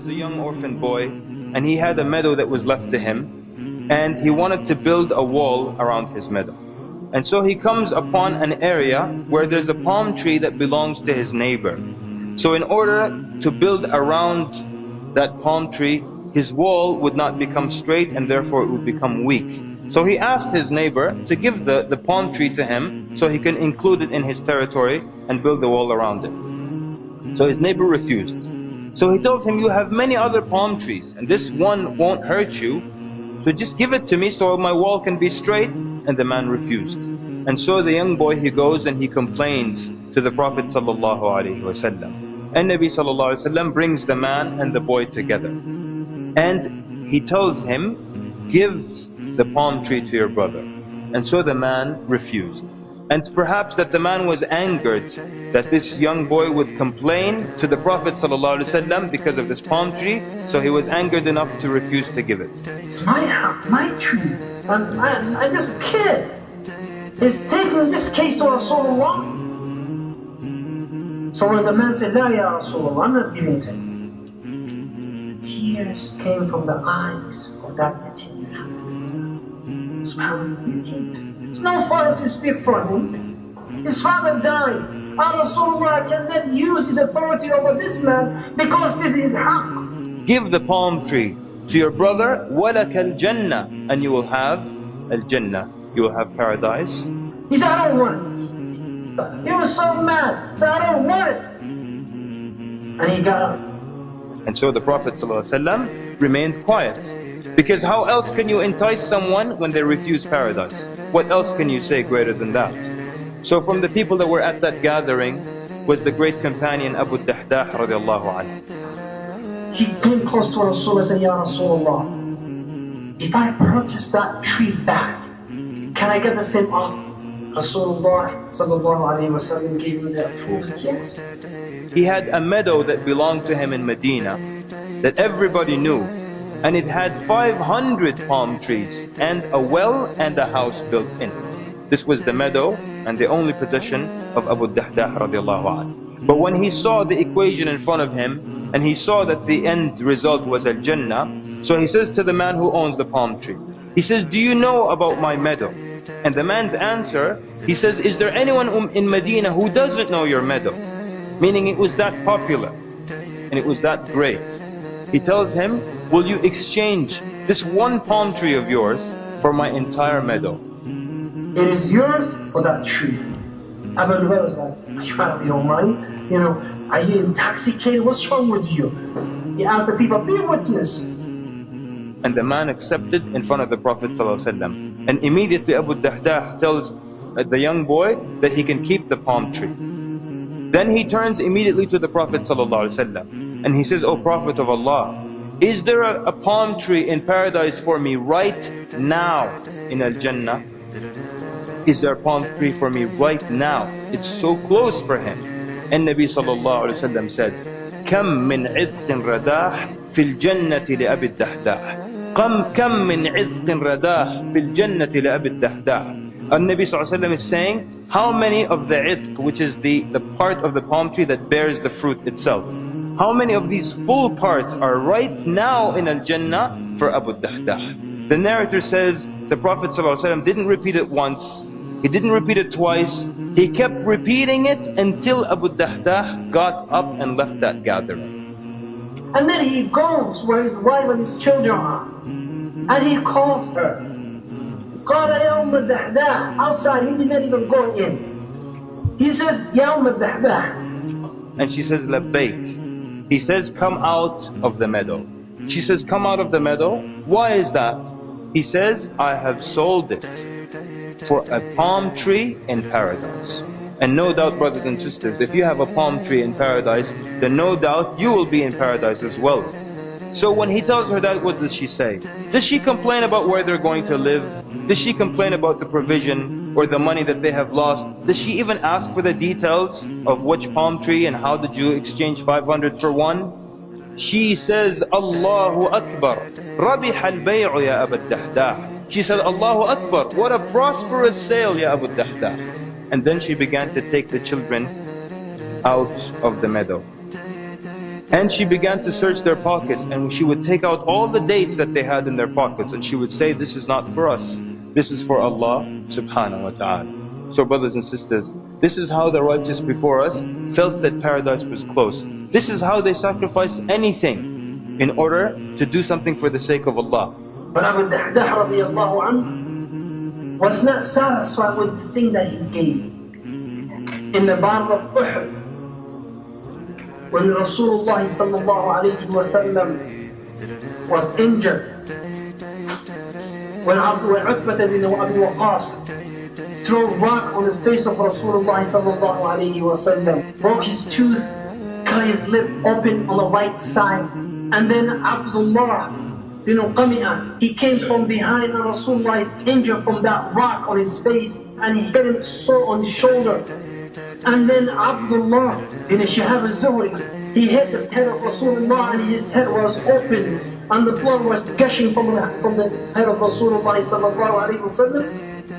A young orphan boy, and he had a meadow that was left to him, and he wanted to build a wall around his meadow. And so he comes upon an area where there's a palm tree that belongs to his neighbor. So in order to build around that palm tree, his wall would not become straight, and therefore it would become weak. So he asked his neighbor to give the palm tree to him so he can include it in his territory and build a wall around it. So his neighbor refused. So he tells him, you have many other palm trees, and this one won't hurt you, so just give it to me so my wall can be straight. And the man refused. And so the young boy, he goes and he complains to the Prophet ﷺ. And Nabi ﷺ brings the man and the boy together. And he tells him, give the palm tree to your brother. And so the man refused. And perhaps that the man was angered that this young boy would complain to the Prophet ﷺ because of this palm tree, so he was angered enough to refuse to give it. It's my house, my tree, and I'm just a kid. He's taking this case to Rasulullah. So when the man said, La ya Rasulullah, I'm not giving it to him, tears came from the eyes of that yatim. SubhanAllah. There's no father to speak for him. His father died. And Rasulullah cannot use his authority over this man because this is haqq. Give the palm tree to your brother, وَلَكَ الْجَنَّةِ, and you will have al-Jannah, you will have paradise. He said, I don't want it. He was so mad, he said, I don't want it. And he got up. And so the Prophet ﷺ remained quiet. Because how else can you entice someone when they refuse paradise? What else can you say greater than that? So from the people that were at that gathering was the great companion Abu Dahdah radiallahu anhu. He came close to Rasulullah and said, Ya Rasulullah, if I purchase that tree back, can I get the same offer? Rasulullah sallallahu alayhi wa sallam gave him the approval, yes. He had a meadow that belonged to him in Medina that everybody knew. And it had 500 palm trees and a well and a house built in it. This was the meadow and the only possession of Abu Dahdah radiallahu anhu. But when he saw the equation in front of him and he saw that the end result was al-Jannah, so he says to the man who owns the palm tree, he says, do you know about my meadow? And the man's answer, he says, is there anyone in Medina who doesn't know your meadow? Meaning it was that popular and it was that great. He tells him, will you exchange this one palm tree of yours for my entire meadow? It is yours for that tree. Abu Bakr was like, you don't mind? You know, are you intoxicated? What's wrong with you? He asked the people, be a witness. And the man accepted in front of the Prophet ﷺ. And immediately Abu Dahdah tells the young boy that he can keep the palm tree. Then he turns immediately to the Prophet ﷺ and he says, O Prophet of Allah, is there a palm tree in paradise for me right now in Al-Jannah? Is there a palm tree for me right now? It's so close for him. And Nabi sallallahu alayhi wa sallam said, كم من عذق رداح في الجنة لأبي الدحداح كم من عذق رداح في الجنة لأبي الدحداح. And Nabi sallallahu alayhi wa sallam is saying, how many of the idq, which is the part of the palm tree that bears the fruit itself, how many of these full parts are right now in Al-Jannah for Abu Dahdah? The narrator says the Prophet ﷺ didn't repeat it once, he didn't repeat it twice, he kept repeating it until Abu Dahdah got up and left that gathering. And then he goes where his wife and his children are, and he calls her. قال يا أم الدحداح. Outside, he did not even go in. He says, يا أم الدحداح. And she says, لبيك. He says, come out of the meadow. She says, come out of the meadow. Why is that? He says, I have sold it for a palm tree in paradise. And no doubt, brothers and sisters, if you have a palm tree in paradise, then no doubt you will be in paradise as well. So when he tells her that, what does she say? Does she complain about where they're going to live? Does she complain about the provision or the money that they have lost? Does she even ask for the details of which palm tree and how did you exchange 500 for one? She says, Allahu Akbar, Rabiha al-bay'u ya Abu Dahdah. She said, Allahu Akbar, what a prosperous sale ya Abu Dahdah. And then she began to take the children out of the meadow. And she began to search their pockets, and she would take out all the dates that they had in their pockets, and she would say, this is not for us, this is for Allah subhanahu wa ta'ala. So brothers and sisters, this is how the righteous before us felt that paradise was close. This is how they sacrificed anything in order to do something for the sake of Allah. But Abu Dahdah radiallahu anhu was not satisfied with the thing that he gave. In the Battle of Uhud, when Rasulullah sallallahu alayhi wa sallam was injured, when Utbah bin Abi Waqqas threw a rock on the face of Rasulullah sallallahu alayhi wa sallam, broke his tooth, cut his lip open on the right side, and then Abdullah bin Qami'ah, he came from behind and Rasulullah is injured from that rock on his face, and he hit him so on his shoulder. And then Abdullah bin Shihab al-Zuhri, he hit the head of Rasulullah and his head was open and the blood was gushing from the head of Rasulullah sallallahu alayhi wa sallam.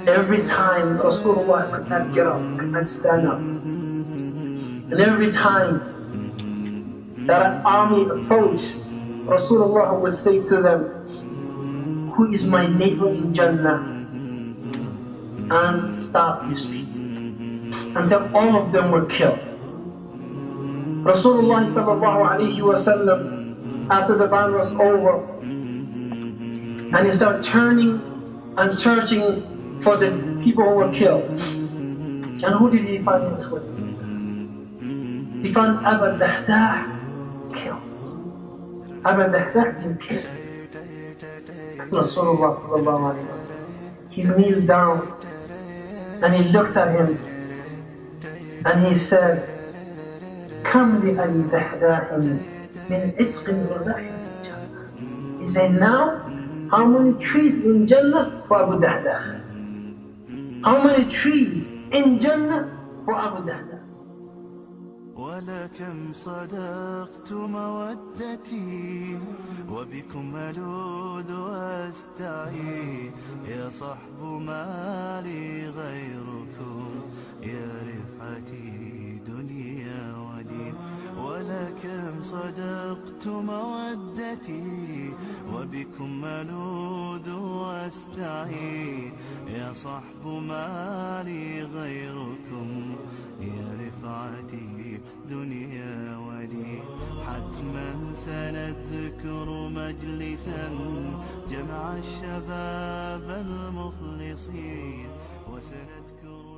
Every time Rasulullah could not get up, could not stand up. And every time that an army approached, Rasulullah would say to them, who is my neighbor in Jannah? And stop his speech. Until all of them were killed. Rasulullah sallallahu alayhi wa sallam, after the battle was over, and he started turning and searching for the people who were killed. And who did he find in Ikhwati? He found Abu Dahdah killed. Abu Dahdah been killed. Rasulullah sallallahu alayhi wa sallam, he kneeled down and he looked at him and he said, Kam li Ali Dahdah min itqin wa rahim Jannah. He said, now, how many trees in Jannah for Abu Dahdah? How many trees in Jannah for Abu Dahdah? ولكم صدقت مودتي وبكم ألوذ وأستعي يا صحب ما لي غيركم يا رفعتي دنيا ودين ولكم صدقت مودتي وبكم ألوذ وأستعي يا صحب ما لي غيركم يا رفعتي دنيا ودين حتما سنذكر مجلسا جمع الشباب المخلصين وسنذكر